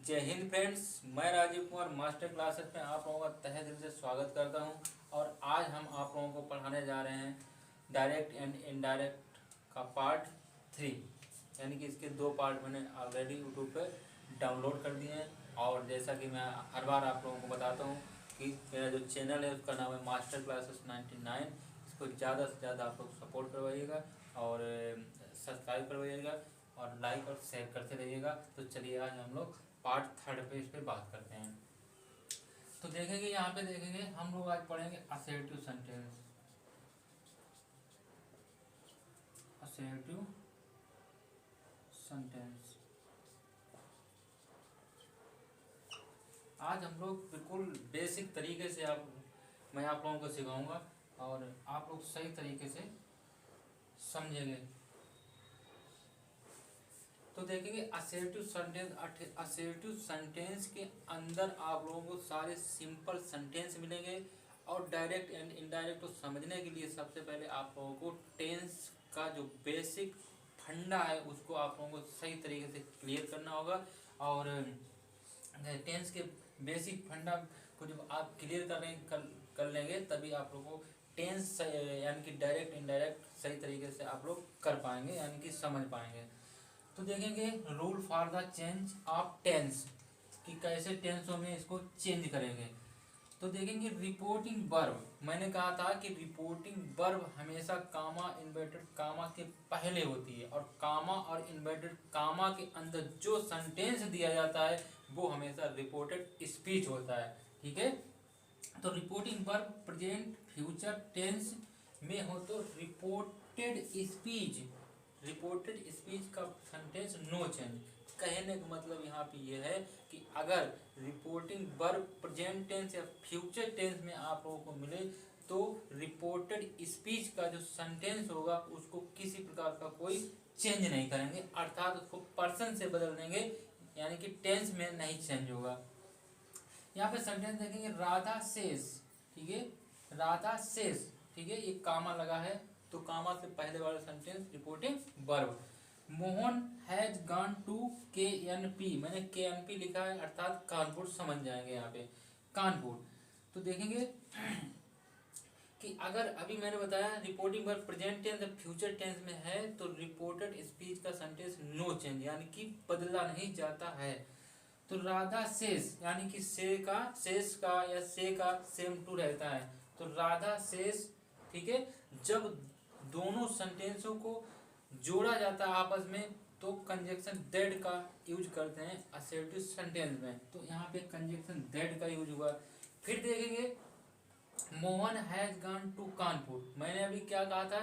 जय हिंद फ्रेंड्स, मैं Rajiv Kumar master classes में आप लोगों का तहे दिल से स्वागत करता हूं। और आज हम आप लोगों को पढ़ाने जा रहे हैं डायरेक्ट एंड इनडायरेक्ट का पार्ट 3। यानी कि इसके 2 पार्ट मैंने ऑलरेडी यूट्यूब पर डाउनलोड कर दिए हैं। और जैसा कि मैं हर बार आप लोगों को बताता हूँ कि मेरा जो चैनल है उसका नाम है मास्टर क्लासेस 99। इसको ज़्यादा से ज़्यादा आप लोग सपोर्ट करवाइएगा और सब्सक्राइब करवाइएगा और लाइक और शेयर करते रहिएगा। तो चलिए आज हम लोग पार्ट 3 पे इस पे बात करते हैं। तो देखेंगे, यहाँ पे देखेंगे हम लोग आज पढ़ेंगे असर्टिव सेंटेंस। असर्टिव सेंटेंस आज हम लोग बिल्कुल बेसिक तरीके से मैं आप लोगों को सिखाऊंगा और आप लोग सही तरीके से समझेंगे। तो देखेंगे असर्टिव सेंटेंस। असर्टिव सेंटेंस के अंदर आप लोगों को सारे सिंपल सेंटेंस मिलेंगे और डायरेक्ट एंड इनडायरेक्ट को समझने के लिए सबसे पहले आप लोगों को टेंस का जो बेसिक फंडा है उसको आप लोगों को सही तरीके से क्लियर करना होगा। और टेंस के बेसिक फंडा को जब आप क्लियर कर लेंगे तभी आप लोगों को टेंस यानी कि डायरेक्ट इनडायरेक्ट सही तरीके से आप लोग कर पाएंगे, यानी कि समझ पाएंगे। तो देखेंगे rule for the change of tense कि कैसे टेंसों में इसको चेंज करेंगे। तो देखेंगे रिपोर्टिंग वर्ब। मैंने कहा था कि रिपोर्टिंग वर्ब हमेशा कामा इन्वर्टेड कामा के पहले होती है और कामा और इन्वर्टेड कामा के अंदर जो सेंटेंस दिया जाता है वो हमेशा रिपोर्टेड स्पीच होता है। ठीक है, तो reporting verb present future tense में हो तो रिपोर्टेड स्पीच। रिपोर्टेड स्पीच का सेंटेंस नो चेंज। कहने का मतलब यहाँ पे ये है कि अगर रिपोर्टिंग वर्ब प्रेजेंट टेंस या फ्यूचर टेंस में आप लोगों को मिले तो रिपोर्टेड स्पीच का जो सेंटेंस होगा उसको किसी प्रकार का कोई चेंज नहीं करेंगे, अर्थात उसको पर्सन से बदल देंगे, यानी कि टेंस में नहीं चेंज होगा। यहाँ पे सेंटेंस देखेंगे राधा सेज। ठीक है, राधा सेज। ठीक है, ये कामा लगा है तो कामा से पहले वाला sentence reporting verb. Mohan has gone to KNP। मैंने KNP लिखा है अर्थात कानपुर समझ जाएंगे यहाँ पे कानपुर। तो देखेंगे कि अगर अभी मैंने बताया reporting verb present tense future tense में है तो रिपोर्टेड स्पीच का सेंटेंस नो चेंज, यानी कि बदला नहीं जाता है। तो राधा सेज यानी कि सेस का या से का सेम टू रहता है। तो राधा सेज। ठीक है, जब दोनों सेंटेंसों को जोड़ा जाता है आपस में तो कंजक्शन दैट का यूज करते हैं असर्टिव सेंटेंस में। तो यहाँ पे कंजक्शन दैट का यूज हुआ। फिर देखेंगे Mohan has gone to Kanpur. मैंने अभी क्या कहा था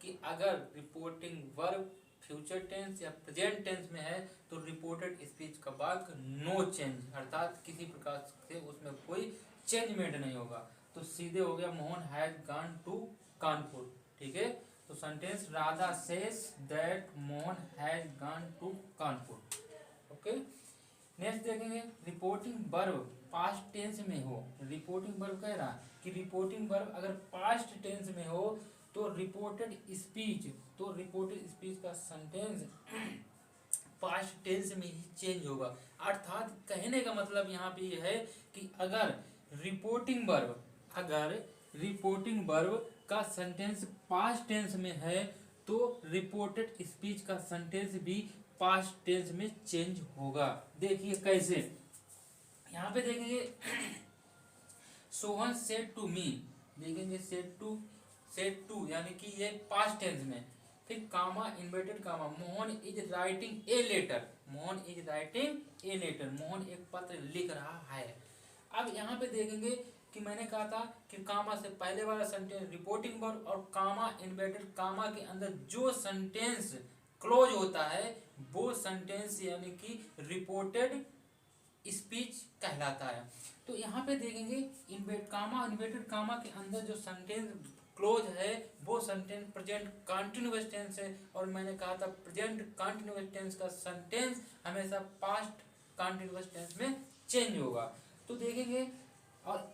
कि अगर रिपोर्टिंग वर्ब फ्यूचर टेंस या प्रेजेंट टेंस में है तो रिपोर्टेड स्पीच का वाक्य नो चेंज, अर्थात किसी प्रकार से उसमें कोई चेंजमेंट नहीं होगा। तो सीधे हो गया Mohan has gone to Kanpur. ठीक है, तो sentence Radha says that Mohan has gone to Kanpur. Okay, next देखेंगे रिपोर्टिंग वर्ब पास्ट टेंस में हो। रिपोर्टिंग वर्ब कह रहा कि रिपोर्टिंग वर्ब अगर पास्ट टेंस में हो तो रिपोर्टेड स्पीच, तो रिपोर्टेड स्पीच का सेंटेंस पास्ट टेंस में ही चेंज होगा। अर्थात कहने का मतलब यहाँ पे ये है कि अगर रिपोर्टिंग वर्ब का सेंटेंस पास्ट टेंस में है तो रिपोर्टेड स्पीच का सेंटेंस भी पास्ट टेंस में चेंज होगा। देखिए कैसे, यहाँ पे देखेंगे सोहन सेड टू मी। देखेंगे सेड टू यानी कि ये पास्ट टेंस में। फिर comma inverted comma Mohan is writing a letter. Mohan is writing a letter, Mohan एक पत्र लिख रहा है। अब यहाँ पे देखेंगे कि मैंने कहा था कि कामा से पहले वाला सेंटेंस रिपोर्टिंग वर्ब और कामा इन्वर्टेड कामा के अंदर जो सेंटेंस क्लोज होता है वो सेंटेंस यानी कि रिपोर्टेड स्पीच कहलाता है। तो यहाँ पे देखेंगे इन्वर्टेड कामा के अंदर जो सेंटेंस क्लोज है वो सेंटेंस प्रेजेंट कंटिन्यूअस टेंस है। और मैंने कहा था प्रेजेंट कंटिन्यूअस टेंस का सेंटेंस हमेशा पास्ट कंटिन्यूअस टेंस में चेंज होगा। तो देखेंगे, और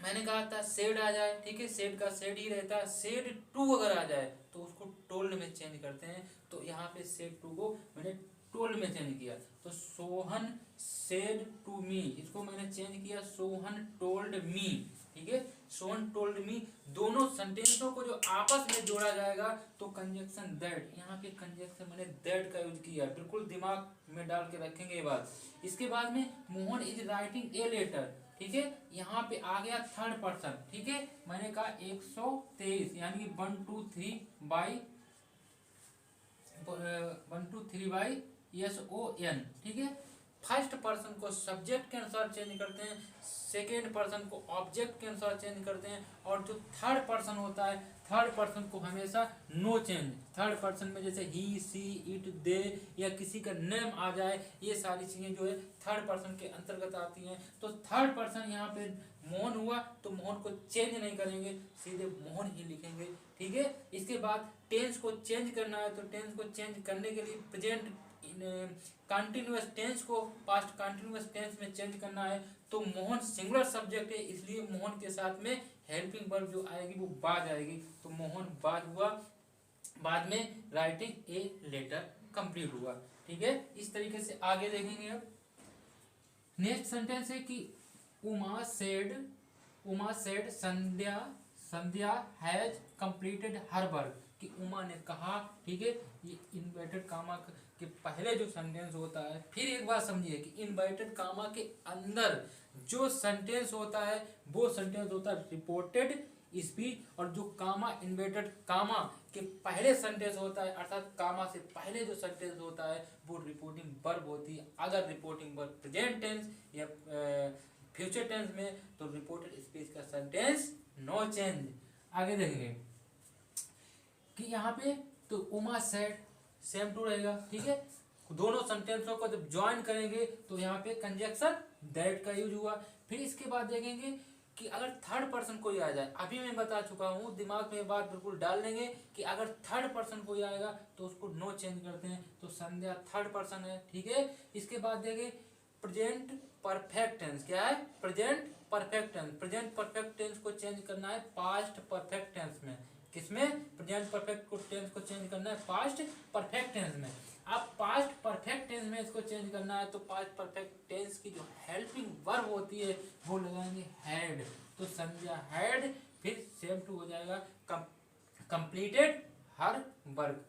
मैंने कहा था सेड आ जाए। ठीक है, सेड का सेड ही रहता है। सेड टू अगर आ जाए तो उसको टोल टोल्ड में चेंज करते हैं, तो यहाँ पे सेड टू को मैंने टोल्ड में चेंज किया, तो सोहन सेड टू मी, इसको मैंने चेंज किया सोहन टोल्ड मी, ठीक है। सोहन टोल्ड मी, दोनों सेंटेंसों को जो आपस में जोड़ा जाएगा तो कंजक्शन दैट, यहाँ पे कंजक्शन मैंने दैट का यूज किया, बिल्कुल दिमाग में डाल के रखेंगे ये बात। इसके बाद में Mohan is writing a letter, ठीक है, यहाँ पे आ गया थर्ड पर्सन, ठीक है, मैंने कहा 123 यानी कि 1 2 3 बाई 1 2 3 बाई SON, ठीक है। फर्स्ट पर्सन को सब्जेक्ट के अनुसार चेंज करते हैं, सेकेंड पर्सन को ऑब्जेक्ट के अनुसार चेंज करते हैं, और जो थर्ड पर्सन होता है थर्ड पर्सन को हमेशा नो चेंज, थर्ड पर्सन में जैसे ही सी इट दे या किसी का नेम आ जाए, ये सारी चीजें जो है थर्ड पर्सन के अंतर्गत आती हैं। तो थर्ड पर्सन यहाँ पे मोहन हुआ तो मोहन को चेंज नहीं करेंगे, सीधे मोहन ही लिखेंगे, ठीक है। इसके बाद टेंस को चेंज करना है, तो टेंस को चेंज करने के लिए प्रेजेंट कंटिन्यूअस टेंस को पास्ट कंटिन्यूअस टेंस में चेंज करना है, तो मोहन सिंगुलर सब्जेक्ट है, इसलिए मोहन के साथ में हेल्पिंग वर्ब जो आएगी वो बाज आएगी, तो मोहन बाज हुआ, बाद में राइटिंग ए लेटर कंप्लीट हुआ, ठीक है। इस तरीके से आगे देखेंगे। अब नेक्स्ट सेंटेंस है कि Uma said Sandhya has completed her work, कि उमा ने कहा, ठीक है। ये इन्वर्टेड कामा के पहले जो सेंटेंस होता है, फिर एक बात समझिए कि इन्वर्टेड कामा के अंदर जो सेंटेंस होता है वो सेंटेंस होता है रिपोर्टेड स्पीच, और जो कामा इन्वर्टेड कामा के पहले सेंटेंस होता है अर्थात कामा से पहले जो सेंटेंस होता है वो रिपोर्टिंग वर्ब होती है। अगर रिपोर्टिंग वर्ब प्रेजेंट टेंस या फ्यूचर टेंस में तो रिपोर्टेड स्पीच का सेंटेंस नो चेंज। आगे देखेंगे कि यहाँ पे तो उमा सेड सेम टू रहेगा, ठीक है। दोनों सेंटेंसों को जब ज्वाइन करेंगे तो यहाँ पे कंजक्शन दैट का यूज हुआ। फिर इसके बाद देखेंगे कि अगर थर्ड पर्सन कोई आ जाए, अभी मैं बता चुका हूँ, दिमाग में बात बिल्कुल डाल देंगे कि अगर थर्ड पर्सन कोई आएगा तो उसको नो चेंज करते हैं, तो संध्या थर्ड पर्सन है, ठीक है। इसके बाद देखें प्रेजेंट परफेक्ट टेंस, क्या है present perfect tense, present perfect tense को चेंज करना है पास्ट परफेक्ट टेंस में, किसमें प्रेजेंट परफेक्ट को टेंस को चेंज करना है पास्ट परफेक्ट टेंस में। अब पास्ट परफेक्ट टेंस में इसको चेंज करना है तो पास्ट परफेक्ट टेंस की जो हेल्पिंग वर्ब होती है वो लगाएंगे हैड, तो संध्या हैड, फिर सेम टू हो जाएगा कंप्लीटेड हर वर्क,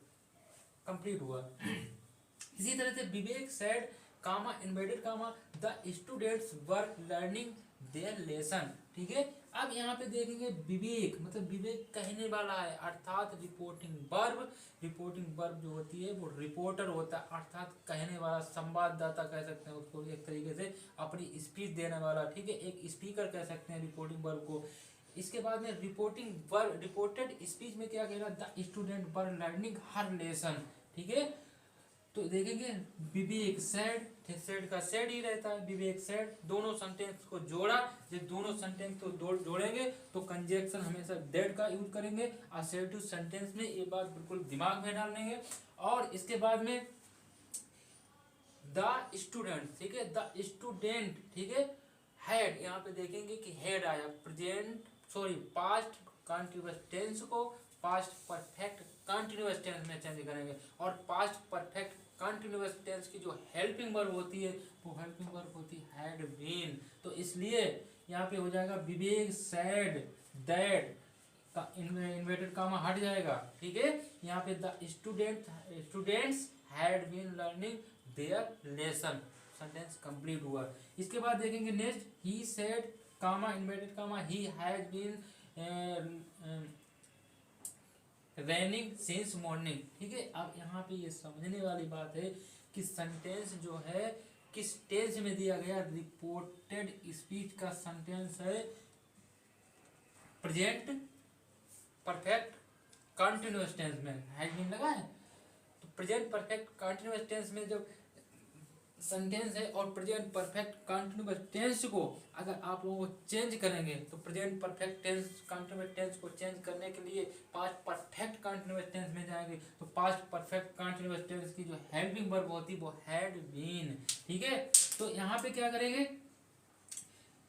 कंप्लीट हुआ। इसी तरह से Vivek said comma inverted comma the students were learning their lesson, ठीक है। अब यहाँ पे देखेंगे विवेक, मतलब विवेक कहने वाला है, अर्थात रिपोर्टिंग वर्ब जो होती है वो रिपोर्टर होता है, अर्थात कहने वाला, संवाददाता कह सकते हैं उसको, एक तरीके से अपनी स्पीच देने वाला, ठीक है, एक स्पीकर कह सकते हैं रिपोर्टिंग वर्ब को। इसके बाद में रिपोर्टेड स्पीच में क्या कहेगा, the student were learning her lesson, ठीक है। तो देखेंगे विवेक सेड का सेड ही रहता है, विवेक सेड, दोनों सेंटेंस को जोड़ा, जब दोनों सेंटेंस को जोड़ेंगे तो कंजक्शन हमेशा दैट का यूज करेंगे असर्टिव सेंटेंस में, ये बात बिल्कुल दिमाग में डाल देंगे। और इसके बाद में द स्टूडेंट, ठीक है, द स्टूडेंट, ठीक है, हैड, यहाँ पे देखेंगे कि हैड आया, पास्ट कंटीन्यूअस टेंस को पास्ट परफेक्ट कंटीन्यूअस टेंस में चेंज करेंगे, और पास्ट परफेक्ट कंटीन्यूअस टेंस की जो हेल्पिंग वर्ब होती है वो हेल्पिंग वर्ब होती है हैड बीन, तो इसलिए यहाँ पे हो जाएगा Vivek said that, inverted comma हट जाएगा, ठीक है। यहाँ पे the students had been learning their lesson, sentence complete हुआ। इसके बाद देखेंगे next, he said comma inverted comma he has been raining since morning, ठीक है। अब यहाँ पे ये समझने वाली बात है कि सेंटेंस जो है किस टेंस में दिया गया, रिपोर्टेड स्पीच का सेंटेंस है प्रेजेंट परफेक्ट कंटीन्यूअस टेंस में, हैज बीन लगा है, तो प्रेजेंट परफेक्ट कंटीन्यूअस टेंस में जब सेंटेंस है और प्रेजेंट परफेक्ट कंटीन्यूअस टेंस को अगर आप लोगों को चेंज करेंगे तो present perfect tense continuous tense को चेंज करने के लिए पास्ट परफेक्ट कंटीन्यूअस टेंस में जाएंगे, तो पास्ट परफेक्ट कंटीन्यूअस टेंस की जो हेल्पिंग वर्ब होती है वो हैड बीन, ठीक है। तो यहाँ पे क्या करेंगे,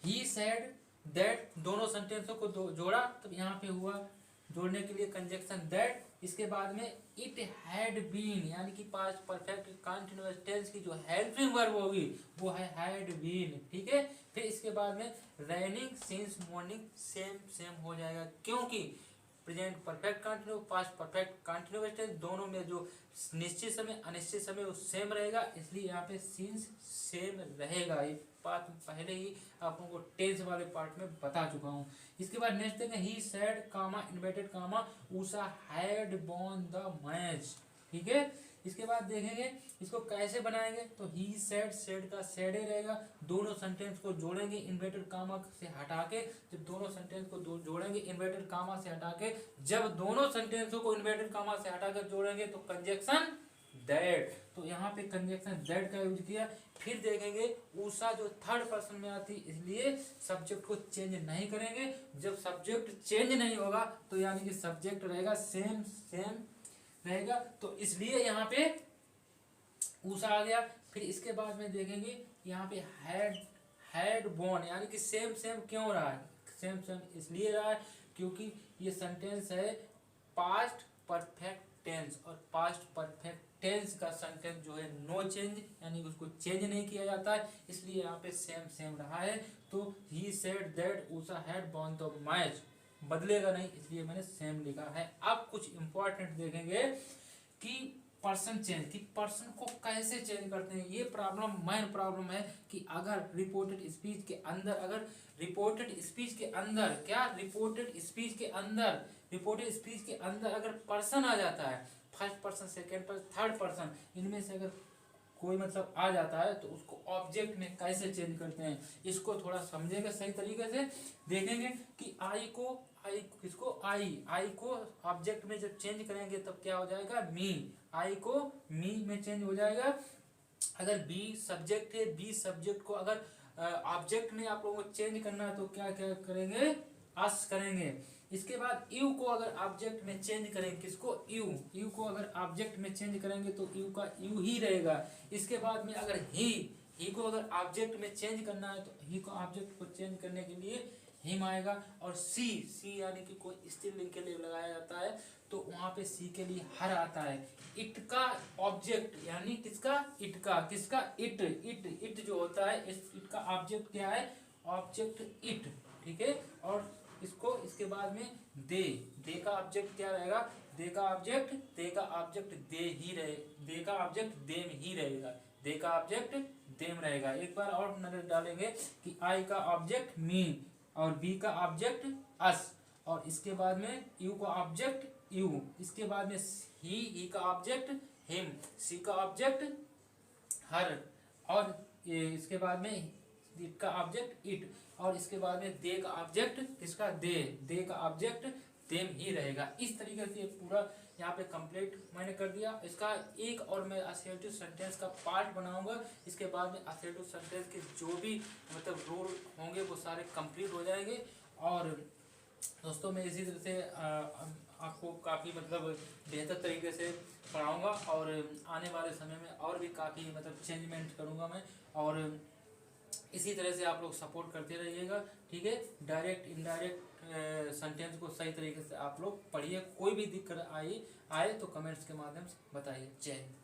ही सेड दैट, दोनों सेंटेंसों को जोड़ा, तो यहाँ पे हुआ जोड़ने के लिए कंजक्शन दैट इसके बाद में इट हैड बीन यानी कि पास्ट परफेक्ट कंटीन्यूअस टेंस की जो हेल्पिंग वर्ब होगी वो है हैड बीन, ठीक है। फिर इसके बाद में raining since morning same same हो जाएगा, क्योंकि present perfect continue past perfect continuous tense दोनों में जो निश्चित समय अनिश्चित समय वो सेम रहेगा, इसलिए यहाँ पे सिंस सेम रहेगा। ये बात पहले ही आप लोगों को टेंस वाले पार्ट में बता चुका हूँ। इसके बाद नेक्स्ट देखें he said comma inverted comma Usha had won the match, ठीक है। इसके बाद देखेंगे इसको कैसे बनाएंगे, तो ही सेड, सेड का सेड ही रहेगा, दोनों सेंटेंस को जोड़ेंगे इन्वर्टेड कामा से हटा के, जब दोनों सेंटेंस को जोड़ेंगे इन्वर्टेड कामा से हटा के, जब दोनों सेंटेंसों को इन्वर्टेड कामा से हटाकर जोड़ेंगे तो कंजक्शन दैट, तो यहाँ पे कंजक्शन दैट का यूज किया। फिर देखेंगे उषा जो थर्ड पर्सन में आती इसलिए सब्जेक्ट को चेंज नहीं करेंगे, जब सब्जेक्ट चेंज नहीं होगा तो यानी कि सब्जेक्ट रहेगा सेम सेम रहेगा, तो इसलिए यहाँ पे उषा आ गया। फिर इसके बाद में देखेंगे यहाँ पे हैड बोन यानी कि सेम सेम क्यों रहा है, सेम सेम इसलिए रहा है क्योंकि ये सेंटेंस है पास्ट परफेक्ट टेंस, और पास्ट परफेक्ट टेंस का सेंटेंस जो है नो चेंज यानी उसको चेंज नहीं किया जाता है, इसलिए यहाँ पे सेम सेम रहा है। तो he said that Usha had won the match बदलेगा नहीं, इसलिए मैंने सेम लिखा है। अब कुछ इंपॉर्टेंट देखेंगे कि पर्सन चेंज, कि पर्सन को कैसे चेंज करते हैं। ये प्रॉब्लम मेन प्रॉब्लम है कि अगर रिपोर्टेड स्पीच के अंदर, अगर रिपोर्टेड स्पीच के अंदर क्या रिपोर्टेड स्पीच के अंदर अगर पर्सन आ जाता है, first person second person third person, इनमें से अगर कोई मतलब आ जाता है तो उसको ऑब्जेक्ट में कैसे चेंज करते हैं, इसको थोड़ा समझेंगे सही तरीके से। देखेंगे कि आई को ऑब्जेक्ट में जब चेंज करेंगे तब क्या हो जाएगा, मी, आई को मी में चेंज हो जाएगा। अगर बी सब्जेक्ट है, बी सब्जेक्ट को अगर ऑब्जेक्ट में आप लोगों को चेंज करना है तो क्या क्या करेंगे, अस करेंगे। इसके बाद यू को अगर ऑब्जेक्ट में चेंज करेंगे, किसको, यू को अगर ऑब्जेक्ट में चेंज करेंगे तो यू का यू ही रहेगा। इसके बाद में अगर ही को अगर ऑब्जेक्ट में चेंज करना है तो ही को ऑब्जेक्ट को चेंज करने के लिए हिम आएगा। और सी यानी कि कोई स्त्रीलिंग के लिए लगाया जाता है तो वहां पे सी के लिए हर आता है। इट का ऑब्जेक्ट यानी किसका, इट का, किसका, इट जो होता है इट का ऑब्जेक्ट क्या है, ऑब्जेक्ट इट, ठीक है। और इसको इसके बाद में दे का ऑब्जेक्ट क्या रहेगा, दे का ऑब्जेक्ट दे ही रहे, दे का ऑब्जेक्ट देम ही रहेगा, दे का ऑब्जेक्ट देम रहेगा। एक बार और नजर डालेंगे कि आई का ऑब्जेक्ट मी और बी का ऑब्जेक्ट अस, और इसके बाद में यू का ऑब्जेक्ट यू, इसके बाद में ही का ऑब्जेक्ट हिम, सी का ऑब्जेक्ट हर, और इसके बाद में इट का ऑब्जेक्ट इट, और इसके बाद में दे का ऑब्जेक्ट किसका, दे का ऑब्जेक्ट देम ही रहेगा। इस तरीके से पूरा यहाँ पे कंप्लीट मैंने कर दिया। इसका एक और मैं असर्टिव सेंटेंस का पार्ट बनाऊंगा, इसके बाद में असर्टिव सेंटेंस के जो भी मतलब रूल होंगे वो सारे कंप्लीट हो जाएंगे। और दोस्तों मैं इसी तरह से आपको काफ़ी मतलब बेहतर तरीके से पढ़ाऊंगा, और आने वाले समय में और भी काफ़ी मतलब चेंजमेंट करूंगा मैं, और इसी तरह से आप लोग सपोर्ट करते रहिएगा, ठीक है। डायरेक्ट इनडायरेक्ट सेंटेंस को सही तरीके से आप लोग पढ़िए, कोई भी दिक्कत आए तो कमेंट्स के माध्यम से बताइए। जय हिंद।